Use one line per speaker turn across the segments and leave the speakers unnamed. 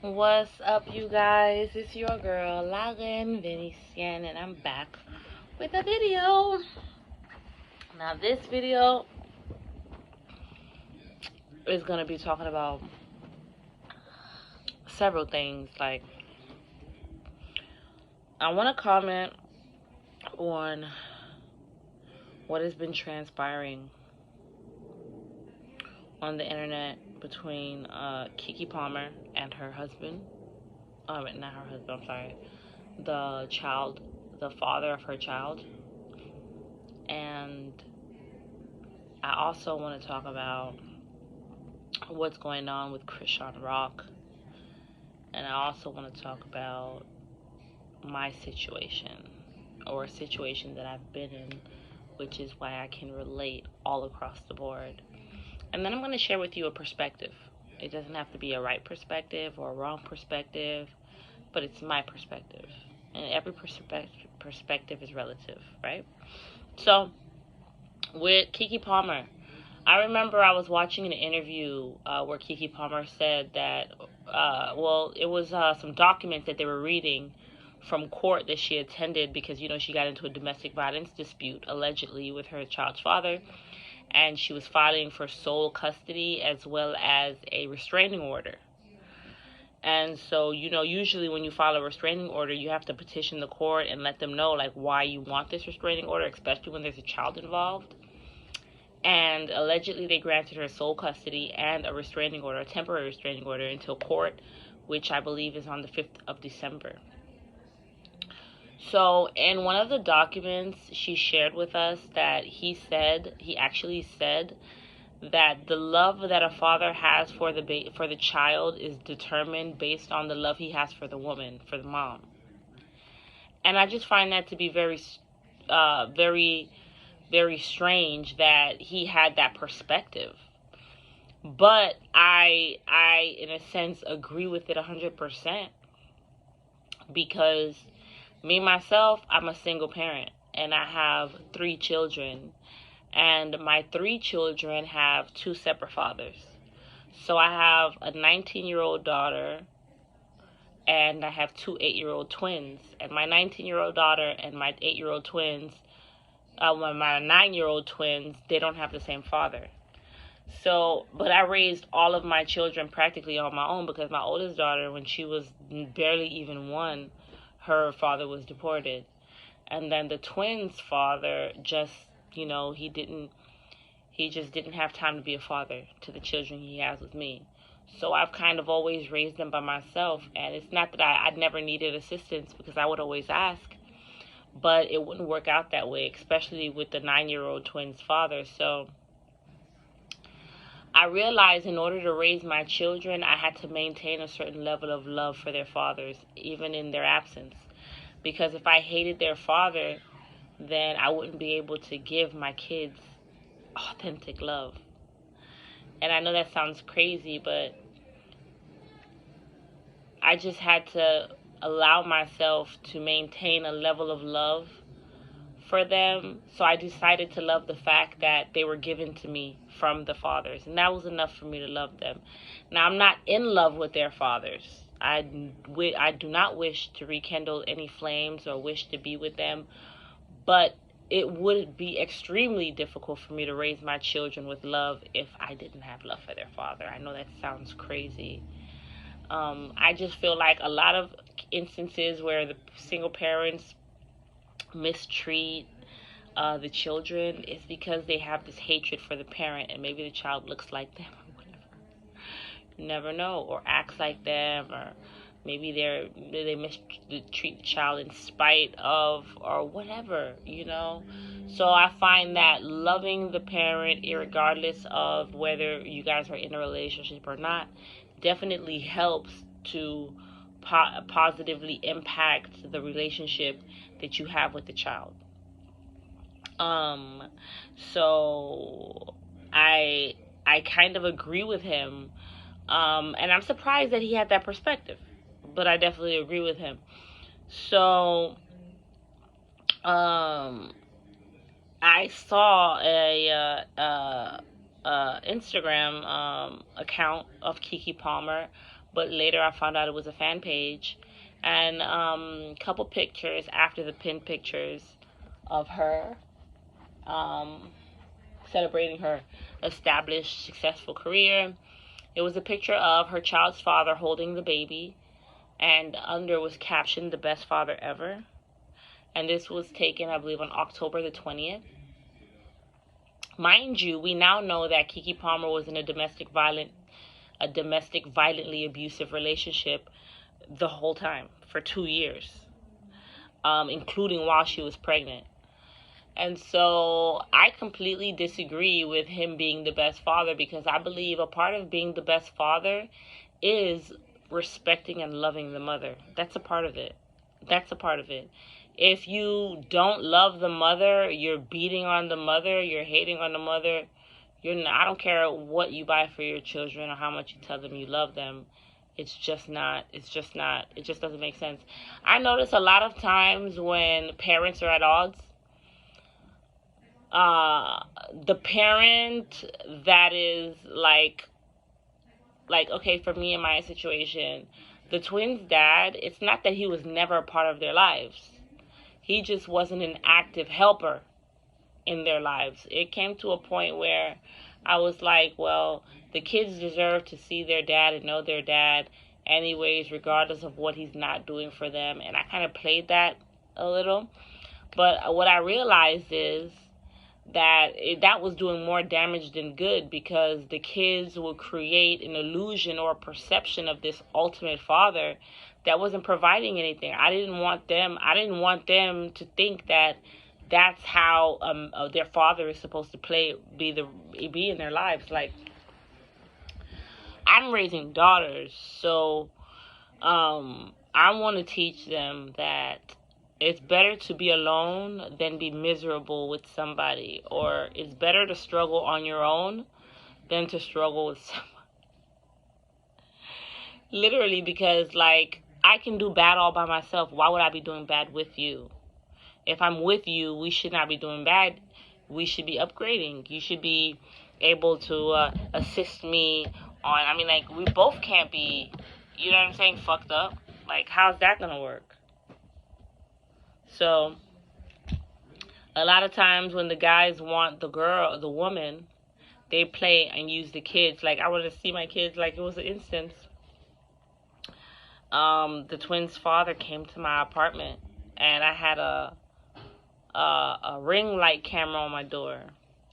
What's up, you guys? It's your girl, Lagen Venetian, and I'm back with a video. Now, this video is going to be talking about several things. Like, I want to comment on what has been transpiring on the internet between Keke Palmer and her husband. Not her husband, I'm sorry. The father of her child. And I also want to talk about what's going on with Christian Rock. And I also want to talk about my situation, or a situation that I've been in, which is why I can relate all across the board. And then I'm going to share with you a perspective. It doesn't have to be a right perspective or a wrong perspective, but it's my perspective. And every perspective is relative, right? So, with Keke Palmer, I remember I was watching an interview where Keke Palmer said that, it was some documents that they were reading from court that she attended because, she got into a domestic violence dispute, allegedly, with her child's father. And she was filing for sole custody as well as a restraining order. And so, usually when you file a restraining order, you have to petition the court and let them know, like, why you want this restraining order, especially when there's a child involved. And allegedly they granted her sole custody and a restraining order, a temporary restraining order, until court, which I believe is on the 5th of December. So in one of the documents she shared with us that he actually said that the love that a father has for the child is determined based on the love he has for the woman, for the mom. And I just find that to be very, very strange that he had that perspective. But I in a sense agree with it 100%, because me myself, I'm a single parent and I have 3 children, and my 3 children have 2 separate fathers. So I have a 19-year-old daughter and I have 2 8-year-old twins, and my 19-year-old daughter and my 8-year-old twins, my 9-year-old twins, they don't have the same father. So, but I raised all of my children practically on my own, because my oldest daughter, when she was barely even 1, her father was deported. And then the twins' father just, he just didn't have time to be a father to the children he has with me. So I've kind of always raised them by myself. And it's not that I'd never needed assistance, because I would always ask. But it wouldn't work out that way, especially with the 9-year-old twins' father. So I realized in order to raise my children, I had to maintain a certain level of love for their fathers, even in their absence. Because if I hated their father, then I wouldn't be able to give my kids authentic love. And I know that sounds crazy, but I just had to allow myself to maintain a level of love for them. So I decided to love the fact that they were given to me from the fathers, and that was enough for me to love them. Now, I'm not in love with their fathers. I do not wish to rekindle any flames or wish to be with them, but it would be extremely difficult for me to raise my children with love if I didn't have love for their father. I know that sounds crazy. I just feel like a lot of instances where the single parents mistreat the children is because they have this hatred for the parent, and maybe the child looks like them or whatever. You never know, or acts like them, or maybe they mistreat the child in spite of, or whatever, So I find that loving the parent, regardless of whether you guys are in a relationship or not, definitely helps to positively impact the relationship that you have with the child. Um, so I kind of agree with him. And I'm surprised that he had that perspective, but I definitely agree with him. So, I saw a Instagram account of Keke Palmer but later I found out it was a fan page. And a couple pictures after the pinned pictures of her celebrating her established, successful career. It was a picture of her child's father holding the baby, and under was captioned, "The best father ever." And this was taken, I believe, on October the 20th. Mind you, we now know that Keke Palmer was in a domestic violently abusive relationship the whole time for 2 years, including while she was pregnant. And so I completely disagree with him being the best father, because I believe a part of being the best father is respecting and loving the mother. That's a part of it. That's a part of it. If you don't love the mother, you're beating on the mother, you're hating on the mother, I don't care what you buy for your children or how much you tell them you love them. It just doesn't make sense. I notice a lot of times when parents are at odds, the parent that is like, okay, for me in my situation, the twins' dad, it's not that he was never a part of their lives. He just wasn't an active helper in their lives. It came to a point where I was like, well, the kids deserve to see their dad and know their dad anyways, regardless of what he's not doing for them. And I kind of played that a little. But what I realized is that was doing more damage than good, because the kids will create an illusion or a perception of this ultimate father that wasn't providing anything. I didn't want them to think that that's how their father is supposed to be in their lives. Like, I'm raising daughters, so I want to teach them that it's better to be alone than be miserable with somebody, or it's better to struggle on your own than to struggle with someone. Literally, because like, I can do bad all by myself. Why would I be doing bad with you? If I'm with you, we should not be doing bad. We should be upgrading. You should be able to assist me on, like, we both can't be, you know what I'm saying, fucked up. Like, how's that gonna work? So, a lot of times when the guys want the woman, they play and use the kids. Like, I want to see my kids. Like, it was an instance. The twins' father came to my apartment, and I had a ring light camera on my door.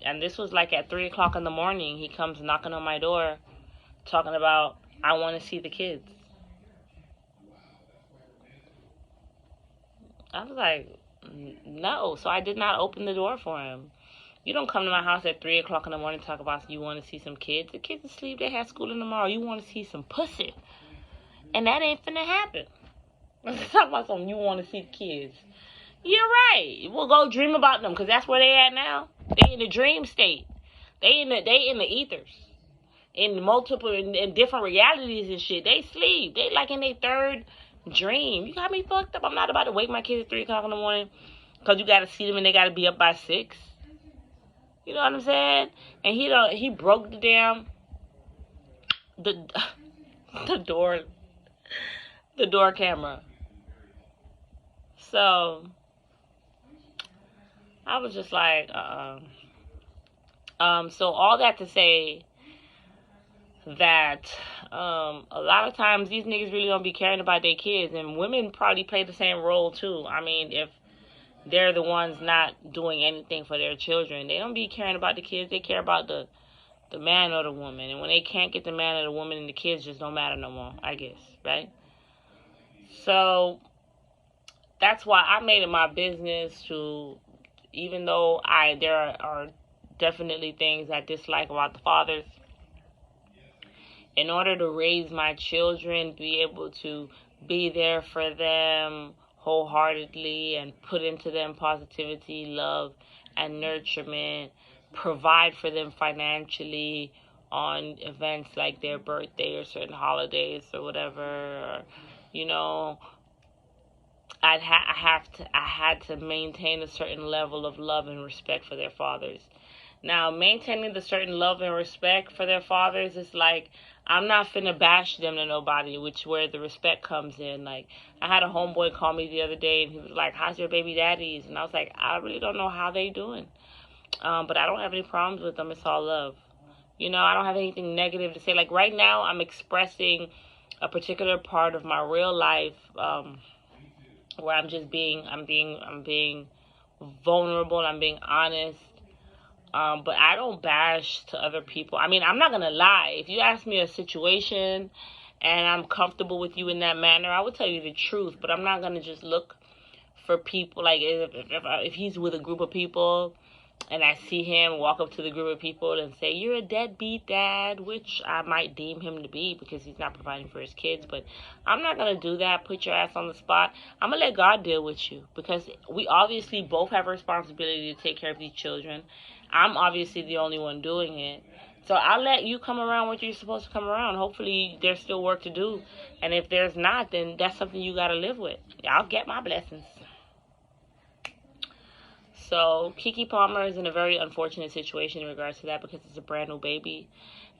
And this was like at 3 o'clock in the morning. He comes knocking on my door, talking about, I want to see the kids. I was like, no. So I did not open the door for him. You don't come to my house at 3 o'clock in the morning and talk about you want to see some kids. The kids asleep. They have school in tomorrow. You want to see some pussy. And that ain't finna happen. Let's talk about something. You want to see the kids. You're right. We'll go dream about them, because that's where they at now. They in the dream state. They in the ethers. In multiple, in different realities and shit. They sleep. They like in their third dream. You got me fucked up. I'm not about to wake my kids at 3 o'clock in the morning because you got to see them and they got to be up by 6. You know what I'm saying? And he broke the door camera. So I was just like, so all that to say that a lot of times these niggas really don't be caring about their kids, and women probably play the same role too. If they're the ones not doing anything for their children, they don't be caring about the kids. They care about the man or the woman, and when they can't get the man or the woman, and the kids just don't matter no more, I guess, right? So that's why I made it my business to, even though there are definitely things I dislike about the fathers, in order to raise my children, be able to be there for them wholeheartedly and put into them positivity, love, and nurturement, provide for them financially on events like their birthday or certain holidays or whatever, or, I had to maintain a certain level of love and respect for their fathers. Now, maintaining the certain love and respect for their fathers is like, I'm not finna bash them to nobody, which where the respect comes in. Like, I had a homeboy call me the other day, and he was like, how's your baby daddies? And I was like, I really don't know how they doing. But I don't have any problems with them. It's all love. I don't have anything negative to say. Like, right now, I'm expressing a particular part of my real life, where I'm being vulnerable. I'm being honest. But I don't bash to other people. I mean, I'm not gonna lie. If you ask me a situation and I'm comfortable with you in that manner, I would tell you the truth. But I'm not gonna just look for people. Like, if he's with a group of people and I see him walk up to the group of people and say, you're a deadbeat dad, which I might deem him to be because he's not providing for his kids. But I'm not going to do that, put your ass on the spot. I'm going to let God deal with you, because we obviously both have a responsibility to take care of these children. I'm obviously the only one doing it. So I'll let you come around what you're supposed to come around. Hopefully there's still work to do. And if there's not, then that's something you got to live with. I'll get my blessings. So Keke Palmer is in a very unfortunate situation in regards to that, because it's a brand new baby.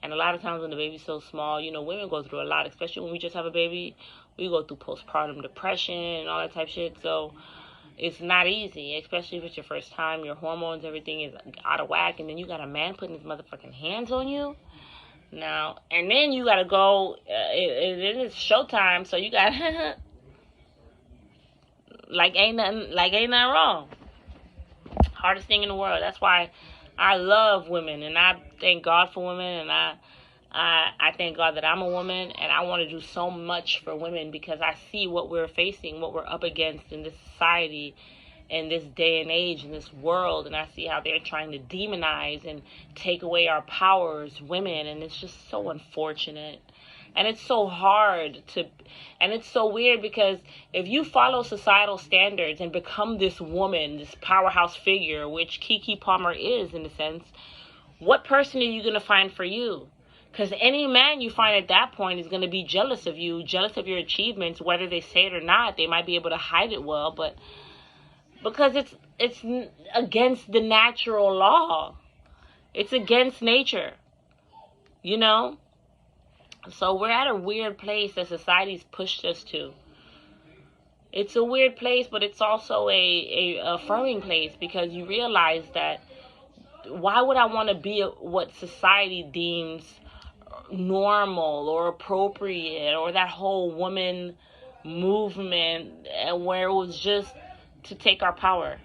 And a lot of times when the baby's so small, women go through a lot, especially when we just have a baby. We go through postpartum depression and all that type of shit. So it's not easy, especially if it's your first time. Your hormones, everything is out of whack. And then you got a man putting his motherfucking hands on you. Now, and then you got to go, it is showtime. So you got, like ain't nothing wrong. Hardest thing in the world. That's why I love women, and I thank God for women, and I thank God that I'm a woman, and I want to do so much for women, because I see what we're facing, what we're up against in this society, in this day and age, in this world, and I see how they're trying to demonize and take away our powers, women, and it's just so unfortunate. And it's so hard and it's so weird, because if you follow societal standards and become this woman, this powerhouse figure, which Keke Palmer is in a sense, what person are you going to find for you? Because any man you find at that point is going to be jealous of you, jealous of your achievements, whether they say it or not. They might be able to hide it well, but because it's against the natural law. It's against nature, So we're at a weird place that society's pushed us to. It's a weird place, but it's also a affirming place, because you realize that why would I want to be what society deems normal or appropriate, or that whole woman movement, and where it was just to take our power?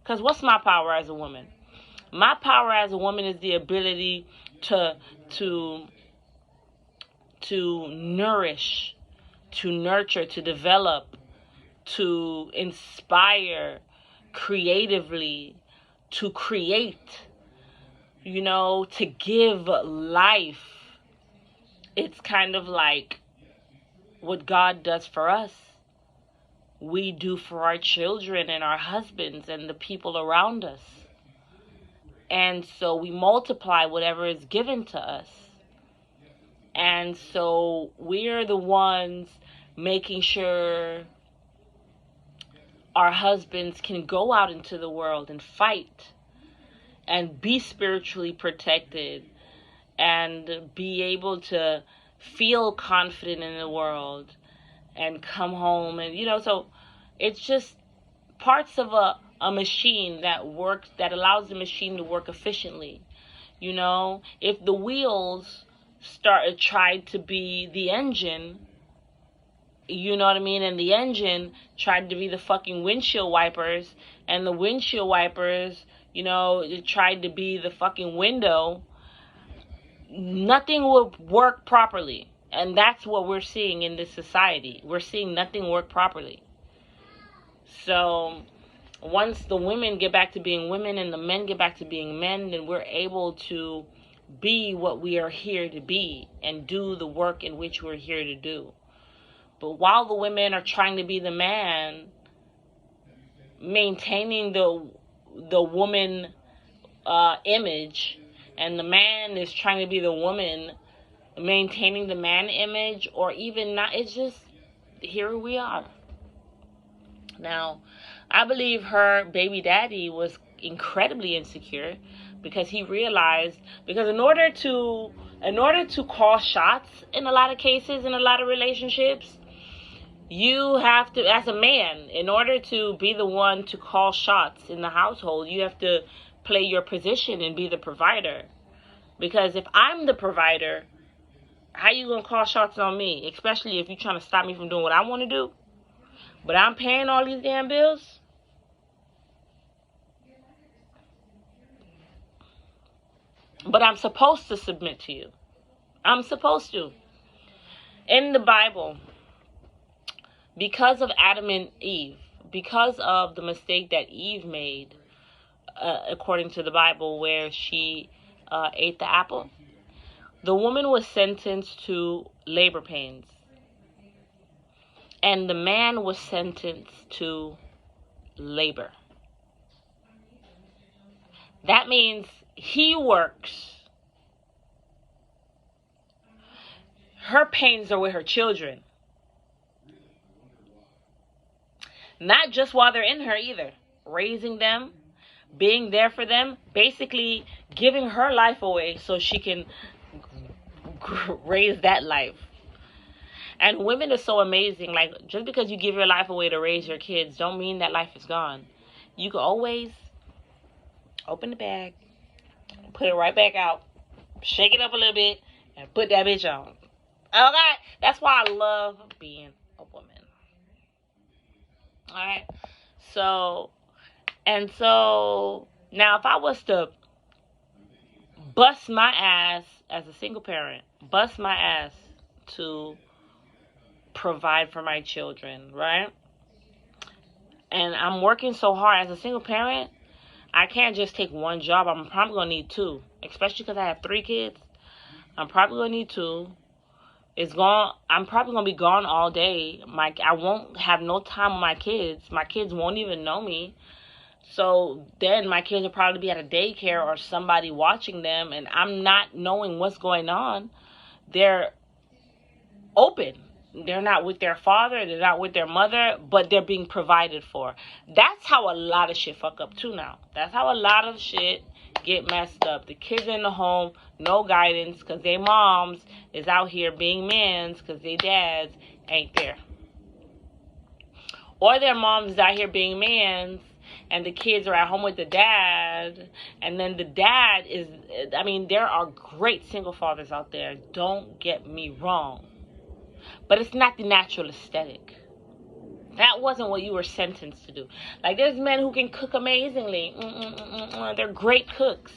Because what's my power as a woman? My power as a woman is the ability to nourish, to nurture, to develop, to inspire creatively, to create, to give life. It's kind of like what God does for us, we do for our children and our husbands and the people around us. And so we multiply whatever is given to us. And so we're the ones making sure our husbands can go out into the world and fight and be spiritually protected and be able to feel confident in the world and come home. And, so it's just parts of a machine that works, that allows the machine to work efficiently. If the wheels tried to be the engine, and the engine tried to be the fucking windshield wipers, and the windshield wipers, it tried to be the fucking window, nothing will work properly. And that's what we're seeing in this society. We're seeing nothing work properly. So once the women get back to being women and the men get back to being men, then we're able to be what we are here to be and do the work in which we're here to do. But while the women are trying to be the man, maintaining the woman image, and the man is trying to be the woman, maintaining the man image, or even not, it's just, here we are. Now, I believe her baby daddy was incredibly insecure, because he realized, because in order to call shots in a lot of cases, in a lot of relationships, you have to, as a man, in order to be the one to call shots in the household, you have to play your position and be the provider. Because if I'm the provider, how you gonna call shots on me? Especially if you're trying to stop me from doing what I want to do, but I'm paying all these damn bills. But I'm supposed to submit to you. I'm supposed to. In the Bible, because of Adam and Eve, because of the mistake that Eve made, according to the Bible, where she ate the apple, the woman was sentenced to labor pains. And the man was sentenced to labor. That means he works. Her pains are with her children. Not just while they're in her either. Raising them, being there for them, basically giving her life away so she can raise that life. And women are so amazing. Like, just because you give your life away to raise your kids don't mean that life is gone. You can always open the bag, put it right back out, shake it up a little bit, and put that bitch on. Okay? That's why I love being a woman. Alright? So, now if I was to bust my ass as a single parent, bust my ass to provide for my children, right? And I'm working so hard as a single parent, I can't just take one job. I'm probably going to need two, especially because I have 3 kids. I'm probably going to need 2. I'm probably going to be gone all day. I won't have no time with my kids. My kids won't even know me. So then my kids will probably be at a daycare or somebody watching them, and I'm not knowing what's going on. They're open. They're not with their father. They're not with their mother, but they're being provided for. That's how a lot of shit fuck up too now. That's how a lot of shit get messed up. The kids in the home, no guidance, because their moms is out here being mans because their dads ain't there. Or their moms is out here being mans and the kids are at home with the dad, and then the dad is, there are great single fathers out there, don't get me wrong, but it's not the natural aesthetic. That wasn't what you were sentenced to do. Like, there's men who can cook amazingly. They're great cooks.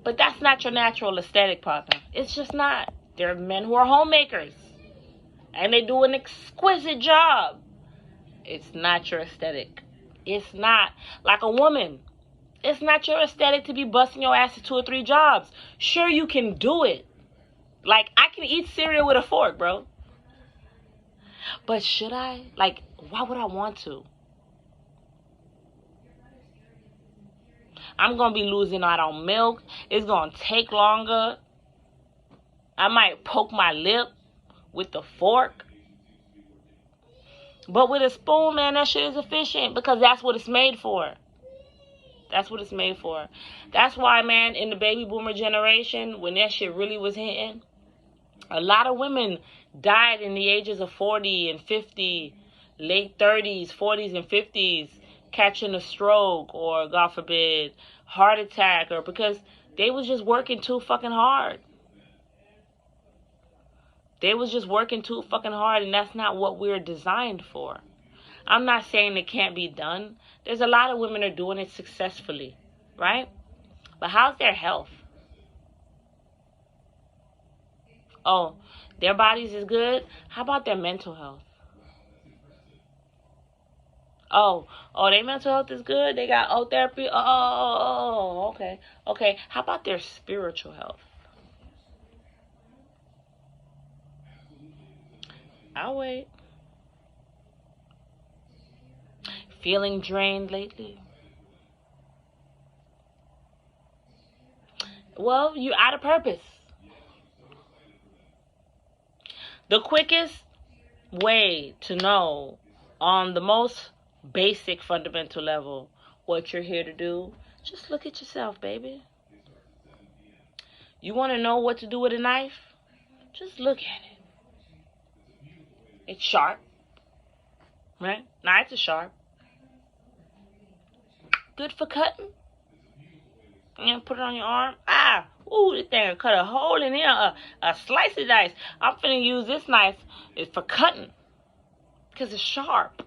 But that's not your natural aesthetic, partner. It's just not. There are men who are homemakers, and they do an exquisite job. It's not your aesthetic. It's not. Like a woman, it's not your aesthetic to be busting your ass to 2 or 3 jobs. Sure, you can do it. Like, I can eat cereal with a fork, bro. But should I? Like, why would I want to? I'm going to be losing out on milk. It's going to take longer. I might poke my lip with the fork. But with a spoon, man, that shit is efficient because that's what it's made for. That's what it's made for. That's why, man, in the baby boomer generation, when that shit really was hitting, a lot of women died in the ages of 40 and 50, late 30s, 40s, and 50s, catching a stroke or, God forbid, heart attack, or because they was just working too fucking hard. They was just working too fucking hard, and that's not what we're designed for. I'm not saying it can't be done. There's a lot of women are doing it successfully, right? But how's their health? Oh, their bodies is good. How about their mental health? Oh, their mental health is good. They got therapy. Okay. Okay, how about their spiritual health? I'll wait. Feeling drained lately? Well, you're out of purpose. The quickest way to know on the most basic fundamental level what you're here to do, just look at yourself, baby. You want to know what to do with a knife? Just look at it. It's sharp, right? Knives are sharp. Good for cutting. And put it on your arm. Ooh, this thing cut a hole in here. A slice of dice. I'm finna use this knife for cutting. Because it's sharp.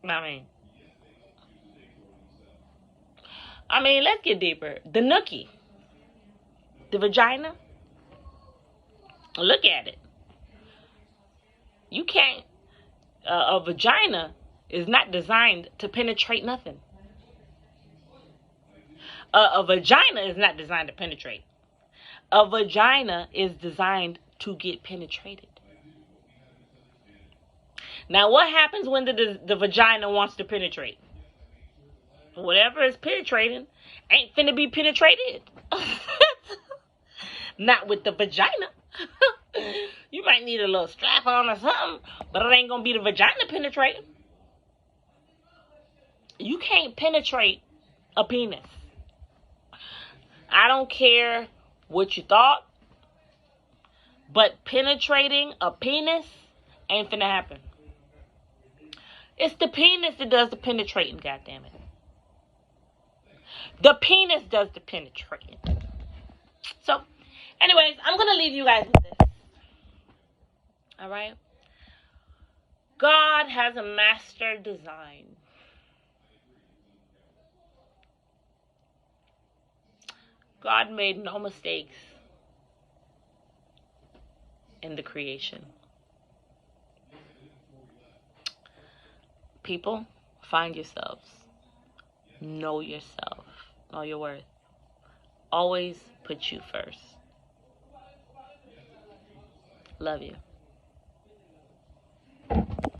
I mean, let's get deeper. The nookie. The vagina. Look at it. You can't. A vagina is not designed to penetrate nothing. A vagina is not designed to penetrate. A vagina is designed to get penetrated. Now, what happens when the vagina wants to penetrate? Whatever is penetrating ain't finna be penetrated. Not with the vagina. You might need a little strap on or something, but it ain't gonna be the vagina penetrating. You can't penetrate a penis. I don't care what you thought, but penetrating a penis ain't finna happen. It's the penis that does the penetrating, goddammit. The penis does the penetrating. So, anyways, I'm going to leave you guys with this. Alright? God has a master design. God made no mistakes in the creation. People, find yourselves. Know yourself. Know your worth. Always put you first. Love you.